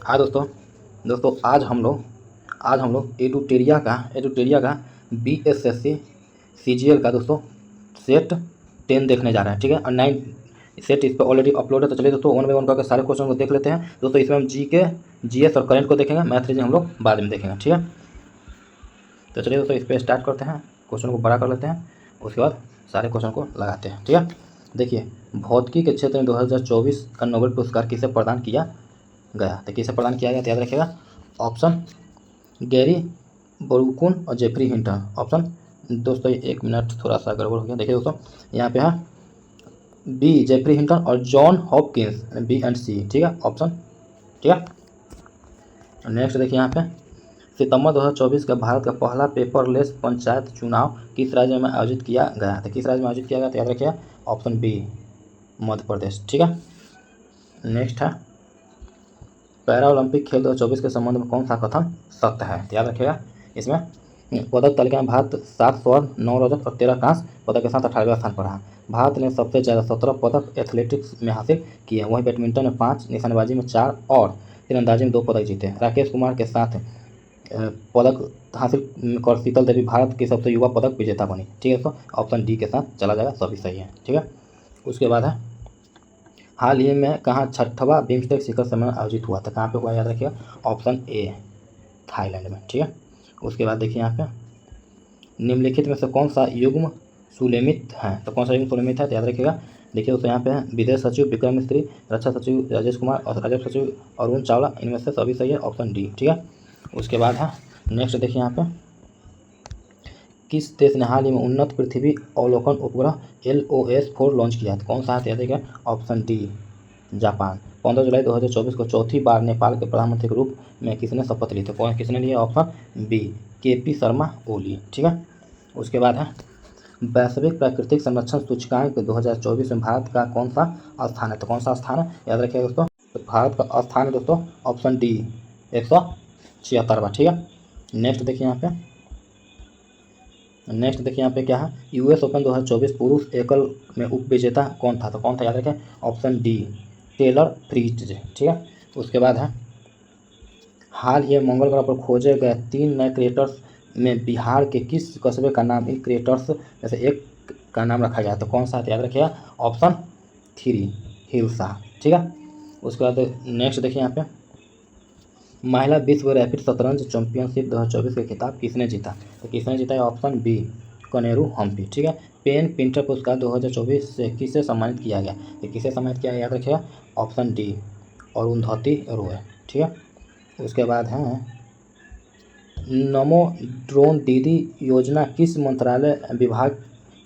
हाँ दोस्तों आज हम लोग एडुटेरिया का BSSC CGL का दोस्तों सेट 10 देखने जा रहे हैं। ठीक है, और 9 सेट इस पर ऑलरेडी अपलोड है। तो चलिए दोस्तों 1 बाय 1 करके सारे क्वेश्चन को देख लेते हैं। दोस्तों इसमें हम GK GS और करंट को देखेंगे, मैथ रीजनिंग हम लोग बाद में देखेंगे। ठीक है, तो चलिए दोस्तों इस पर स्टार्ट करते हैं। क्वेश्चन को बड़ा कर लेते हैं, उसके बाद सारे क्वेश्चन को लगाते हैं। ठीक है, देखिए भौतिकी के क्षेत्र में 2024 का नोबेल पुरस्कार किसे प्रदान किया गया? तो किसे प्रदान किया गया तो याद रखिएगा, ऑप्शन गैरी बरूकुन और जेफरी हिंटन। ऑप्शन दोस्तों 1 मिनट थोड़ा सा गड़बड़ हो गया। देखिए दोस्तों यहाँ पे है बी जेफरी हिंटन और John Hopkins, B and C। ठीक है, ऑप्शन। ठीक है, नेक्स्ट देखिए यहाँ पे सितंबर 2024 का भारत का पहला पेपरलेस पंचायत चुनाव किस राज्य में आयोजित किया गया? तो किस राज्य में आयोजित किया गया तो याद रखिएगा, ऑप्शन B मध्य प्रदेश। ठीक है, नेक्स्ट है पैरा ओलंपिक खेल 2024 के संबंध में कौन सा कथन सत्य है? तो याद रखिएगा, इसमें पदक तालिका में भारत 7 स्वर्ण 9 रजत और 13 कांस्य पदक के साथ 18वें स्थान पर रहा। भारत ने सबसे ज़्यादा 17 पदक एथलेटिक्स में हासिल किए। वहीं बैडमिंटन में 5, निशानेबाजी में 4 और तीरंदाजी में 2 पदक जीते। राकेश कुमार के साथ पदक हासिल कर शीतल देवी भारत की सबसे युवा पदक विजेता बनी। ठीक है, तो ऑप्शन D के साथ चला जाएगा, सभी सही है। ठीक है, उसके बाद है हाल ही में कहाँ 6वां बिम्स्टेक शिखर सम्मेलन आयोजित हुआ था? कहाँ पे हुआ याद रखिएगा, ऑप्शन A थाईलैंड में। ठीक है, उसके बाद देखिए यहाँ पे निम्नलिखित में से कौन सा युग्म सुलेमित है? तो कौन सा युग्म सुलेमित है तो याद रखिएगा, देखिए दोस्तों यहाँ पे है विदेश सचिव विक्रम मिस्त्री, रक्षा सचिव राजेश कुमार और राजस्व सचिव अरुण चावला। इनमें से सभी सही है, ऑप्शन D। ठीक है, उसके बाद है नेक्स्ट देखिए यहाँ पे किस देश ने हाल ही में उन्नत पृथ्वी अवलोकन उपग्रह LOS-4 लॉन्च किया? तो कौन सा है तो याद रखिएगा, ऑप्शन D जापान। 15 जुलाई 2024 को चौथी बार नेपाल के प्रधानमंत्री के रूप में किसने शपथ ली? तो कौन किसने लिया? Option B KP Sharma Oli. ठीक है, उसके बाद है वैश्विक प्राकृतिक संरक्षण सूचकांक 2024 में भारत का कौन सा स्थान है? तो कौन सा स्थान है याद रखिएगा दोस्तों, तो भारत का स्थान है दोस्तों ऑप्शन D 176वां। ठीक है, नेक्स्ट देखिए यहाँ पे क्या है US ओपन 2024 पुरुष एकल में उपविजेता कौन था? तो कौन था याद रखें, ऑप्शन D टेलर फ्रीज। ठीक है, उसके बाद है हाल ही मंगल ग्रह पर खोजे गए 3 नए क्रेटर्स में बिहार के किस कस्बे का नाम इन क्रेटर्स में से एक का नाम रखा गया? तो कौन सा याद रखिएगा, ऑप्शन 3 हिलसा। ठीक है, उसके बाद नेक्स्ट देखिए यहाँ पे महिला विश्व रैपिड शतरंज चैंपियनशिप 2024 का खिताब किसने जीता? तो किसने जीता है, ऑप्शन B कनेरू हम्पी। ठीक है, पेन पिंटर पुरस्कार 2024 से किसे सम्मानित किया गया? तो किसे सम्मानित किया गया याद रखिएगा, ऑप्शन D अरुंधति रॉय। ठीक है, उसके बाद है नमो ड्रोन दीदी योजना किस मंत्रालय विभाग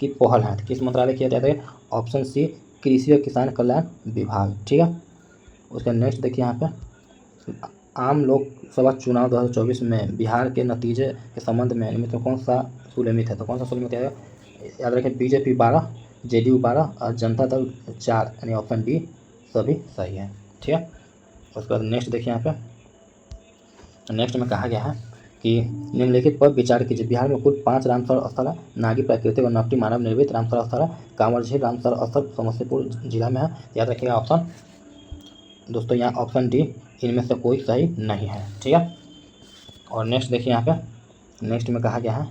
की पहल है? तो किस मंत्रालय की जाता है, ऑप्शन C कृषि और किसान कल्याण विभाग। ठीक है, उसका नेक्स्ट देखिए यहाँ पे आम लोकसभा चुनाव 2024 में बिहार के नतीजे के संबंध में इनमें तो कौन सा सुलेमित है? तो कौन सा सुलेमित है याद रखें, BJP 12, JDU 12 और जनता दल 4, यानी ऑप्शन D सभी सही है। ठीक है, उसके बाद नेक्स्ट देखिए यहाँ पे नेक्स्ट में कहा गया है कि निम्नलिखित पर विचार कीजिए। बिहार में कुल 5 रामसर स्थल है, नागी प्राकृतिक और नकटी मानव निर्मित रामसर स्थल है। कांवर झील रामसर स्थल समस्तीपुर जिला में है, याद रखिएगा ऑप्शन दोस्तों यहाँ ऑप्शन D इनमें से कोई सही नहीं है। ठीक है, और नेक्स्ट देखिए यहाँ पे नेक्स्ट में कहा गया है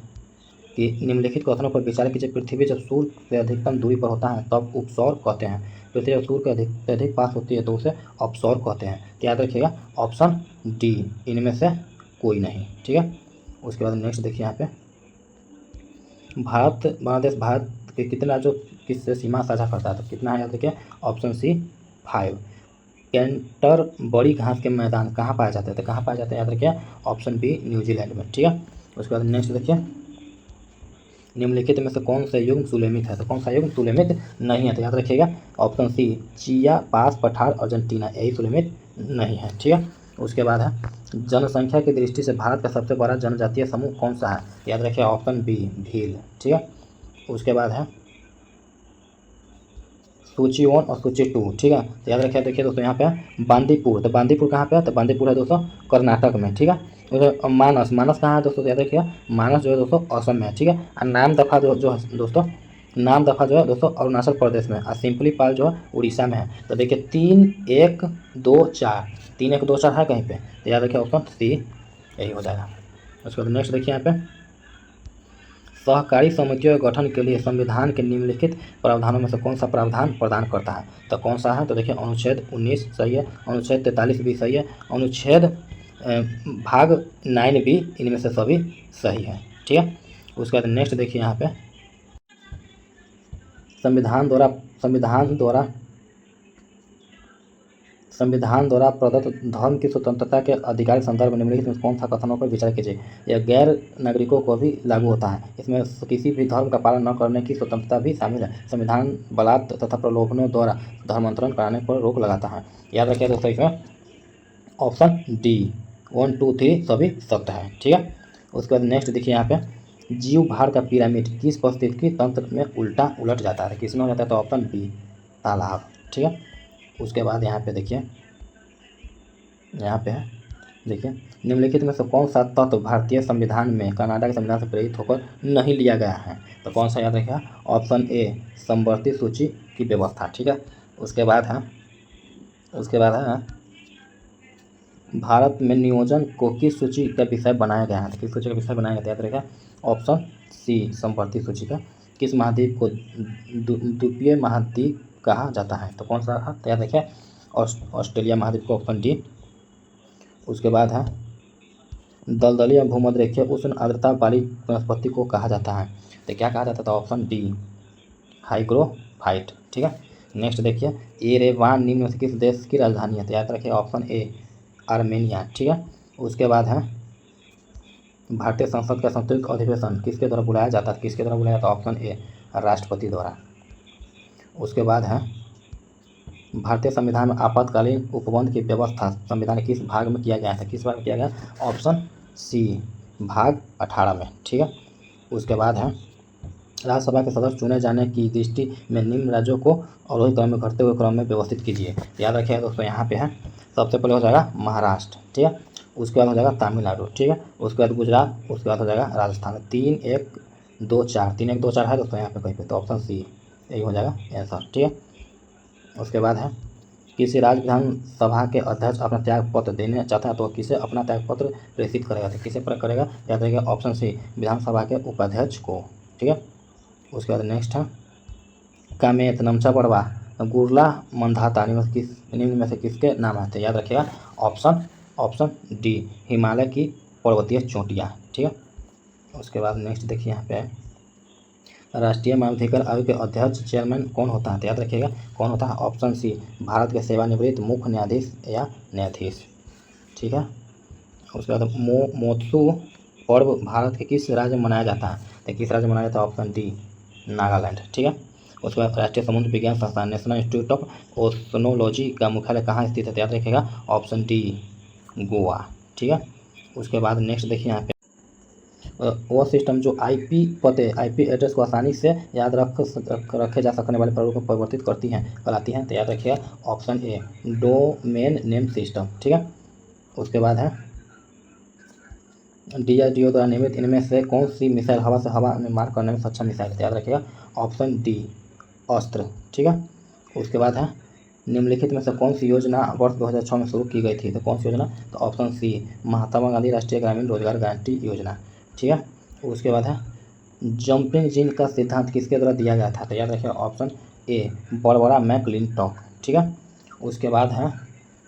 कि निम्नलिखित कथनों पर विचार कीजिए। पृथ्वी जब सूर्य से अधिकतम दूरी पर होता है तब उपसौर कहते हैं। पृथ्वी जब सूर्य से अधिक पास होती है तो उसे अपसौर कहते हैं। तो याद रखिएगा ऑप्शन D इनमें से कोई नहीं। ठीक है, उसके बाद नेक्स्ट देखिए यहाँ पे बांग्लादेश भारत के कितने राज्यों किससे सीमा साझा करता है? तो कितना है याद रखिए, ऑप्शन C 5। कैंटर बड़ी घास के मैदान कहाँ पाए जाते हैं? तो कहाँ पाए जाते हैं याद रखिए, ऑप्शन B न्यूजीलैंड में। ठीक है, उसके बाद नेक्स्ट देखिए निम्नलिखित में से कौन सा युग्म सुलेमित है? तो कौन सा युग्म सुलेमित नहीं है? तो याद रखिएगा ऑप्शन C चिया पास पठार अर्जेंटीना, यही सुलेमित नहीं है। ठीक है, उसके बाद है जनसंख्या की दृष्टि से भारत का सबसे बड़ा जनजातीय समूह कौन सा है? याद रखिए ऑप्शन B भील। ठीक है, उसके बाद है सूची 1 और सूची 2। ठीक है, तो याद रखिए देखिए दोस्तों यहाँ पे बांदीपुर। तो बांदीपुर कहाँ पे है? तो बांदीपुर है दोस्तों कर्नाटक में। ठीक है, मानस कहाँ है दोस्तों? याद रखिए मानस जो है दोस्तों असम में है। ठीक है, और नाम दफा जो है दोस्तों अरुणाचल प्रदेश में, और सिंपली पाल जो है उड़ीसा में है। तो देखिए 3, 1, 2, 4 3 1 2 4 है कहीं पे, तो याद रखिए ऑप्शन सी यही हो जाएगा। उसके बाद नेक्स्ट देखिए यहाँ पे, सहकारी समितियों के गठन के लिए संविधान के निम्नलिखित प्रावधानों में से कौन सा प्रावधान प्रदान करता है, तो कौन सा है, तो देखिए अनुच्छेद 19 सही है, अनुच्छेद 43 भी सही है, अनुच्छेद भाग 9 भी, इनमें से सभी सही है। ठीक है। उसके बाद नेक्स्ट देखिए यहाँ पे, संविधान द्वारा प्रदत्त धर्म की स्वतंत्रता के अधिकार के संदर्भ में निम्नलिखित में कौन सा कथनों पर विचार कीजिए। यह गैर नागरिकों को भी लागू होता है। इसमें किसी भी धर्म का पालन न करने की स्वतंत्रता भी शामिल है। संविधान बलात् तथा प्रलोभनों द्वारा धर्मांतरण कराने पर रोक लगाता है। याद रखिए दोस्तों, इसमें ऑप्शन डी 1 2 3 सभी सत्य है। ठीक है। उसके बाद नेक्स्ट देखिए यहाँ पे, जीव भार का पिरामिड किस पारिस्थितिकी तंत्र में उलट जाता है, किसमें हो जाता है, तो ऑप्शन बी तालाब। ठीक है। उसके बाद यहाँ पे देखिए, यहाँ पे है देखिए, निम्नलिखित में से कौन सा तत्व भारतीय संविधान में कनाडा के संविधान से प्रेरित होकर नहीं लिया गया है, तो कौन सा याद रखिएगा, ऑप्शन ए समवर्ती सूची की व्यवस्था। ठीक है। उसके बाद है भारत में नियोजन को किस सूची का विषय बनाया गया है, तो किस सूची का विषय बनाया गया, याद रखिएगा ऑप्शन सी समवर्ती सूची का। किस महाद्वीप को द्वीपीय महाद्वीप कहा जाता है, तो कौन सा है, तो याद रखिए ऑस्ट्रेलिया महाद्वीप को, ऑप्शन डी। उसके बाद है दलदली भूमध्यरेखीय उष्ण आर्द्रता वाली वनस्पति को कहा जाता है, तो क्या कहा जाता था, ऑप्शन डी हाइग्रोफाइट। ठीक है। नेक्स्ट देखिए, येरेवान निम्न में से किस देश की राजधानी है, तो याद रखिए ऑप्शन ए आर्मेनिया। ठीक है। उसके बाद है भारतीय संसद का संयुक्त अधिवेशन किसके द्वारा बुलाया जाता है, किसके द्वारा बुलाया जाता है, ऑप्शन ए राष्ट्रपति द्वारा। उसके बाद है भारतीय संविधान में आपातकालीन उपबंध की व्यवस्था संविधान के किस भाग में किया गया था, किस भाग में किया गया, ऑप्शन सी भाग 18 में। ठीक है। उसके बाद है राज्यसभा के सदस्य चुने जाने की दृष्टि में निम्न राज्यों को अवरोही क्रम में घटते हुए क्रम में व्यवस्थित कीजिए। याद रखिएगा दोस्तों, यहाँ पे है सबसे पहले हो जाएगा महाराष्ट्र। ठीक है। उसके बाद हो जाएगा तमिलनाडु। ठीक है। उसके बाद गुजरात, उसके बाद हो जाएगा राजस्थान। 3 1 2 4 3 1 2 4 है दोस्तों यहाँ पे कहीं पे, तो ऑप्शन सी यही हो जाएगा आंसर। ठीक है। उसके बाद है किसी राज्य विधानसभा के अध्यक्ष अपना त्याग पत्र देने चाहता है तो किसे अपना त्याग पत्र प्रेषित करेगा, तो किसे करेगा, याद रखिएगा ऑप्शन सी विधानसभा के उपाध्यक्ष को। ठीक है। उसके बाद नेक्स्ट है कामेत नमचा पड़वा गुरला मंधाता निम्न में से किसके नाम आते हैं, याद रखिएगा ऑप्शन डी हिमालय की पर्वतीय चोटियाँ। ठीक है। उसके बाद नेक्स्ट देखिए यहाँ पे, राष्ट्रीय मानवाधिकार आयोग के अध्यक्ष चेयरमैन कौन होता है, तो याद रखिएगा कौन होता है, ऑप्शन सी भारत के सेवानिवृत्त मुख्य न्यायाधीश या न्यायाधीश। ठीक है। उसके बाद मोत्सू पर्व भारत के किस राज्य में मनाया जाता है, तो किस राज्य में मनाया जाता है, ऑप्शन डी नागालैंड। ठीक है। उसके बाद राष्ट्रीय समुद्र विज्ञान संस्थान नेशनल इंस्टीट्यूट ऑफ ओशनोलॉजी का मुख्यालय कहाँ स्थित है, तो याद रखिएगा ऑप्शन डी गोवा। ठीक है। उसके बाद नेक्स्ट देखिए यहाँ पे, वह सिस्टम जो आईपी एड्रेस को आसानी से याद रखे जा सकने वाले प्रारूप में परिवर्तित कराती हैं, तो याद रखिएगा option A domain name system. ठीक है। उसके बाद है DRDO द्वारा निर्मित इनमें से कौन सी मिसाइल हवा से हवा में मार करने में सक्षम मिसाइल, तो याद रखिएगा ऑप्शन डी अस्त्र। ठीक है। उसके बाद है निम्नलिखित में से कौन सी योजना वर्ष 2006 में शुरू की गई थी, तो कौन सी योजना, तो ऑप्शन सी महात्मा गांधी राष्ट्रीय ग्रामीण रोजगार गारंटी योजना। ठीक है। उसके बाद है जंपिंग जिन का सिद्धांत किसके द्वारा दिया गया था, तो याद रखिए ऑप्शन ए बर्बरा मैकक्लिंटॉक। ठीक है। उसके बाद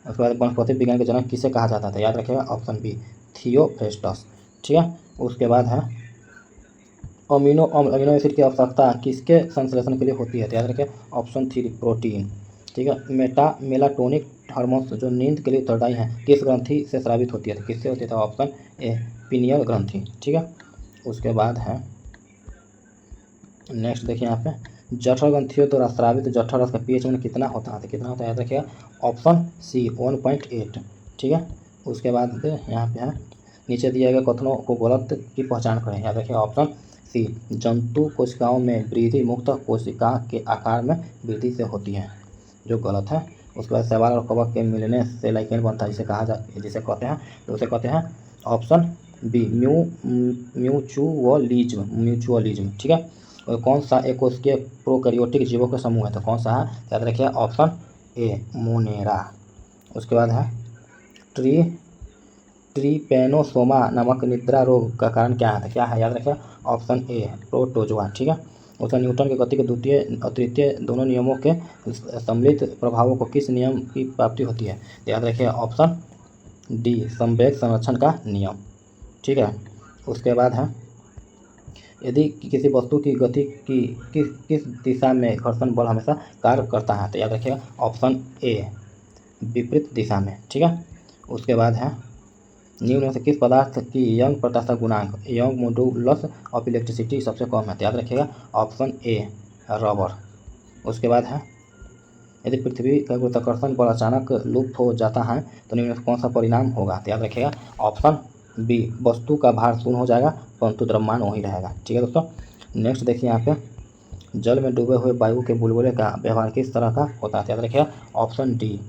वनस्पति विज्ञान के जनक किसे कहा जाता था, याद रखिएगा ऑप्शन बी थियोफ्रेस्टस। ठीक है। उसके बाद है अमीनो एसिड की आवश्यकता किसके संश्लेषण के लिए होती है, तो याद रखिए ऑप्शन 3 प्रोटीन। ठीक है। मेलाटोनिक हार्मोन्स जो नींद के लिए उत्तरदायी हैं किस ग्रंथि से स्रावित होती है, तो किससे होती है, तो ऑप्शन ए पीनियल ग्रंथि। ठीक है। उसके बाद है नेक्स्ट देखिए यहाँ पे जठर ग्रंथियों द्वारा स्रावित जठर रस का pH में कितना होता है, तो कितना होता है, याद रखिएगा ऑप्शन सी 1.8। ठीक है। उसके बाद यहाँ पे है नीचे दिए गए कथनों को गलत की पहचान करें, याद रखिएगा ऑप्शन सी जंतु कोशिकाओं में वृद्धि मुक्त कोशिका के आकार में वृद्धि से होती है, जो गलत है। उसके बाद शैवाल और कवक के मिलने से लाइकेन बनता है, जिसे कहते हैं ऑप्शन बी म्यूचुअलिज्म। ठीक है। और कौन सा एकोस्किया प्रोकैरियोटिक जीवों का समूह है, तो कौन सा है, याद रखिए ऑप्शन ए मोनेरा। उसके बाद है ट्री ट्रिपेनोसोमा नामक निद्रा रोग का कारण क्या है? क्या है याद रखिए, ऑप्शन ए प्रोटोजोआ। ठीक है, उसका न्यूटन के गति के द्वितीय और तृतीय दोनों नियमों के सम्मिलित प्रभावों को किस नियम की प्राप्ति होती है? याद रखिए ऑप्शन डी संवेग संरक्षण का नियम। ठीक है, उसके बाद है यदि किसी वस्तु की गति की किस दिशा में घर्षण बल हमेशा कार्य करता है? तो याद रखिएगा ऑप्शन ए विपरीत दिशा में। ठीक है, उसके बाद है निम्न में से किस पदार्थ की यंग प्रत्याशा गुणांक यंग मॉडुलस ऑफ इलेक्ट्रिसिटी सबसे कम है? तो याद रखिएगा ऑप्शन ए रबर। उसके बाद है यदि पृथ्वी का गुरुत्वाकर्षण बल अचानक लुप्त हो जाता है तो निम्न में से कौन सा परिणाम होगा? तो याद रखिएगा ऑप्शन बी वस्तु का भार शून्य हो जाएगा परंतु द्रव्यमान वही रहेगा। ठीक है दोस्तों, नेक्स्ट देखिए यहाँ पे जल में डूबे हुए वायु के बुलबुले का व्यवहार किस तरह का होता है? याद रखिएगा ऑप्शन डी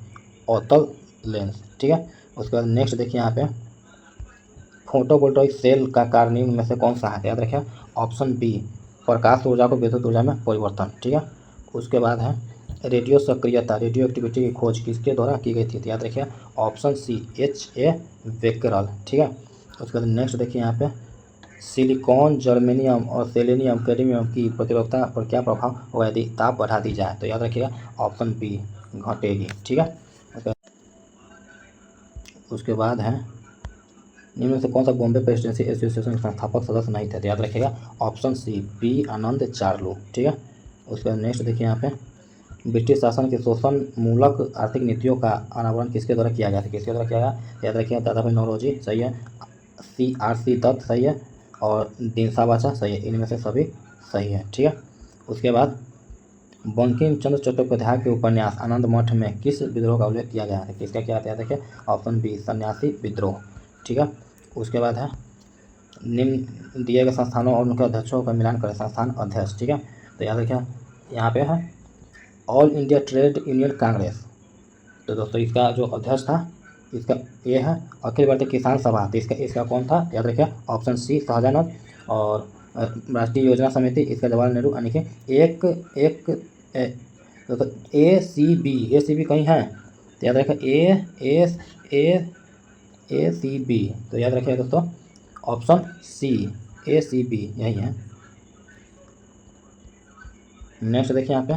अवतल लेंस। ठीक है, उसके बाद नेक्स्ट देखिए यहाँ पे फोटोवोल्टाइक सेल का कार्य निम्न में से कौन सा है? याद रखिए ऑप्शन बी प्रकाश ऊर्जा को विद्युत ऊर्जा में परिवर्तन। ठीक है, उसके बाद है रेडियो सक्रियता रेडियो एक्टिविटी की खोज किसके द्वारा की गई थी? तो याद रखिए ऑप्शन सी H.A. बेकरल। ठीक है, उसके बाद नेक्स्ट देखिए यहाँ पे सिलिकॉन जर्मेनियम और सेलेनियम कैडमियम की प्रतिरोधकता पर क्या प्रभाव होगा यदि ताप बढ़ा दी जाए? तो याद रखिएगा ऑप्शन बी घटेगी। ठीक है, उसके बाद है निम्न में से कौन सा बॉम्बे प्रेसिडेंसी एसोसिएशन के संस्थापक सदस्य नहीं थे? तो याद रखिएगा ऑप्शन सी बी आनंद चार्लू। ठीक है, उसके बाद नेक्स्ट देखिए यहाँ पे ब्रिटिश शासन के शोषण मूलक आर्थिक नीतियों का अनावरण किसके द्वारा किया गया था? किसके द्वारा किया गया? याद रखिएगा दादाभाई नौरोजी सही है, CRC दत्त सही है और दिनसा बाचा सही है, इनमें से सभी सही है। ठीक है, उसके बाद बंकिम चंद्र चट्टोपाध्याय के उपन्यास आनंद मठ में किस विद्रोह का उल्लेख किया गया है? किसका क्या था? याद रखिए ऑप्शन बी सन्यासी विद्रोह। ठीक है, उसके बाद है निम्न दिए गए संस्थानों और उनके अध्यक्षों का मिलान करें संस्थान अध्यक्ष। ठीक है, तो याद रखिए यहाँ पे है all India trade union Congress. तो दोस्तों इसका जो अध्यक्ष था इसका ये है अखिल भारतीय किसान सभा। तो इसका कौन था? याद रखिए ऑप्शन सी शाहजानंद। और राष्ट्रीय योजना समिति इसका जवाहरलाल नेहरू। यानी कि दोस्तों ACB कहीं है? तो याद रखिए ACB। तो याद रखिए दोस्तों ऑप्शन सी ACB यही है। नेक्स्ट देखिए यहाँ पे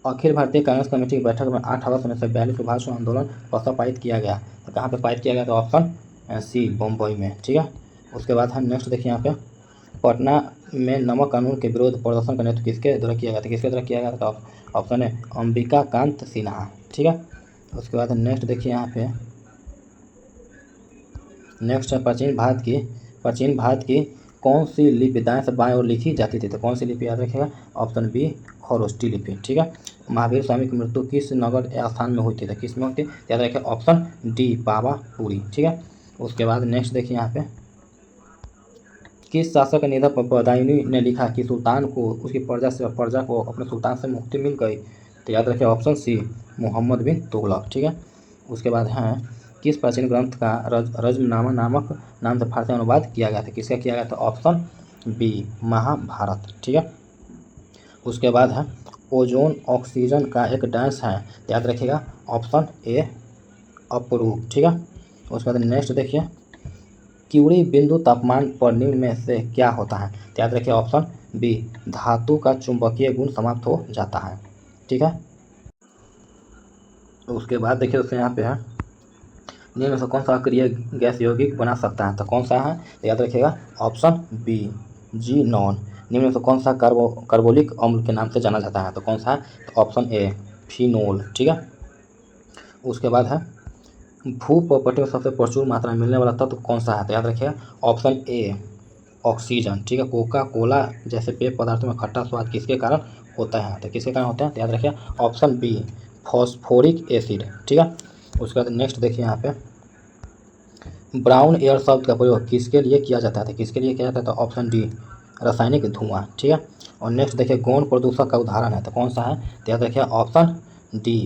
अखिल भारतीय कांग्रेस कमेटी की बैठक में 8 अगस्त 1942 सुभाष आंदोलन प्रस्ताव पारित किया गया। तो कहाँ पे पारित किया गया? तो ऑप्शन सी बम्बई में। ठीक है, उसके बाद हम नेक्स्ट देखिए यहाँ पे पटना में नमक कानून के विरोध प्रदर्शन का नेतृत्व किसके द्वारा किया गया था? किसके द्वारा किया गया था? तो ऑप्शन है अंबिका कांत सिन्हा। ठीक है, उसके बाद नेक्स्ट देखिए यहाँ पे नेक्स्ट है प्राचीन भारत की कौन सी लिपि दाएं से बाएं ओर लिखी जाती थी? तो कौन सी लिपि? याद रखिएगा ऑप्शन बी खरोष्टी लिपि। ठीक है, महावीर स्वामी की मृत्यु किस नगर या स्थान में हुई थी? तो किस में हुई थी? याद रखिए ऑप्शन डी पावापुरी। ठीक है, उसके बाद नेक्स्ट देखिए यहाँ पे किस शासक के निधन पर बदायूं ने लिखा कि सुल्तान को उसकी प्रजा को अपने सुल्तान से मुक्ति मिल गई? तो याद रखिए ऑप्शन सी मोहम्मद बिन तुगलक। ठीक है, उसके बाद है किस प्राचीन ग्रंथ का रज्मनामा नामक नाम से फारसी अनुवाद किया गया था? किसका किया गया था? Option B Mahabharat. ठीक है, उसके बाद है ओजोन ऑक्सीजन का एक डांस है। याद रखिएगा ऑप्शन ए अपरूप। ठीक है, उसके बाद नेक्स्ट देखिए क्यूरी बिंदु तापमान पर निम्न में से क्या होता है? तो याद रखिए ऑप्शन बी धातु का चुंबकीय गुण समाप्त हो जाता है। ठीक है, उसके बाद देखिए दोस्तों यहाँ पे है निम्न में से कौन सा अक्रिय गैस यौगिक बना सकता है? तो कौन सा है? तो याद रखिएगा ऑप्शन बी जीनॉन। निम्न में से कौन सा कार्बोलिक अम्ल के नाम से जाना जाता है? तो कौन सा है? तो ऑप्शन ए फिनोल। ठीक है, उसके बाद है भूप्रपटल में सबसे प्रचुर मात्रा में मिलने वाला तत्व कौन सा है? तो याद रखिएगा ऑप्शन ए ऑक्सीजन। ठीक है, कोका कोला जैसे पेय पदार्थों में खट्टा स्वाद किसके कारण होता है? तो किसके कारण होता है? तो याद रखिए ऑप्शन बी फॉस्फोरिक एसिड। ठीक है, उसके बाद नेक्स्ट देखिए यहाँ पे ब्राउन एयर शब्द का प्रयोग किसके लिए किया जाता है? तो किसके लिए किया जाता है? तो ऑप्शन डी रासायनिक धुआं। ठीक है, और नेक्स्ट देखिए गौण प्रदूषक का उदाहरण है। तो कौन सा है? तो याद रखिए ऑप्शन डी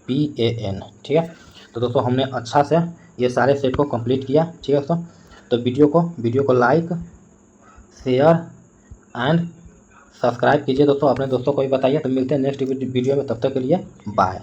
PAN। ठीक है, तो दोस्तों हमने अच्छा से ये सारे सेट को कंप्लीट किया। ठीक है दोस्तों, तो वीडियो को लाइक शेयर एंड सब्सक्राइब कीजिए दोस्तों, अपने दोस्तों को भी बताइए। तो मिलते हैं नेक्स्ट वीडियो में, तब तक के लिए बाय।